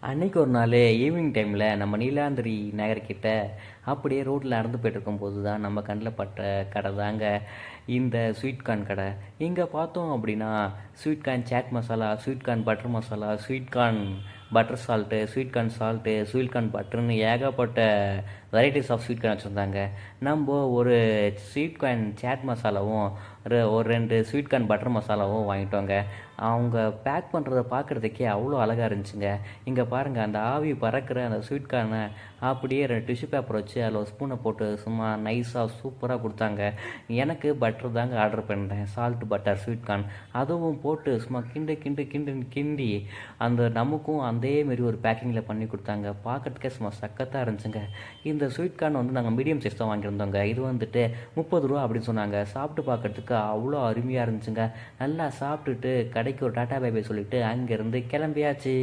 அன்னைக்கு ஒரு நாள் ஈவினிங் டைமில் நம்ம நீலாந்திரி நகர்கிட்ட அப்படியே ரோட்டில் நடந்து போயிட்டு இருக்கும்போது தான் நம்ம கண்ணில் பட்ட கடை தாங்க இந்த ஸ்வீட் கார்ன் கடை. இங்கே பார்த்தோம் அப்படின்னா sweet corn chaat masala, sweet corn butter masala, sweet corn butter salt, sweet corn salt, sweet corn பட்டர்னு ஏகப்பட்ட வெரைட்டிஸ் ஆஃப் ஸ்வீட் கார்ன் வச்சுருந்தாங்க. நம்ம ஒரு ஸ்வீட் கார்ன் சாட் மசாலாவும் ஒரு 2 ஸ்வீட் கார்ன் பட்டர் மசாலாவும் வாங்கிட்டோங்க. அவங்க பேக் பண்ணுறத பார்க்குறதுக்கே அவ்வளோ அழகாக இருந்துச்சுங்க. இங்கே பாருங்கள், அந்த ஆவி பறக்கிற அந்த ஸ்வீட் கார்னை அப்படியே 2 டிஷ்யூ பேப்பர் வச்சு அதில் ஒரு ஸ்பூனை போட்டு சும்மா நைஸாக சூப்பராக கொடுத்தாங்க. எனக்கு பட்டர் தாங்க ஆர்டர் பண்ணேன், சால்ட் பட்டர் ஸ்வீட் கார்ன். அதுவும் போட்டு சும்மா கிண்டி அந்த நமக்கும் அதேமாரி ஒரு பேக்கிங்கில் பண்ணி கொடுத்தாங்க. பார்க்கறதுக்கே சும்மா சக்கத்தாக இருந்துச்சுங்க. இந்த ஸ்வீட் கார்ன் வந்து நாங்கள் மீடியம் சைஸ் தான் வாங்கியிருந்தோங்க. இது வந்துட்டு 30 ரூபா அப்படின்னு சொன்னாங்க. சாப்பிட்டு பார்க்கறதுக்கு அவ்வளோ அருமையாக இருந்துச்சுங்க. நல்லா சாப்பிட்டுட்டு கடைக்கு ஒரு டாட்டா பை பை சொல்லிவிட்டு அங்கேருந்து கிளம்பியாச்சு.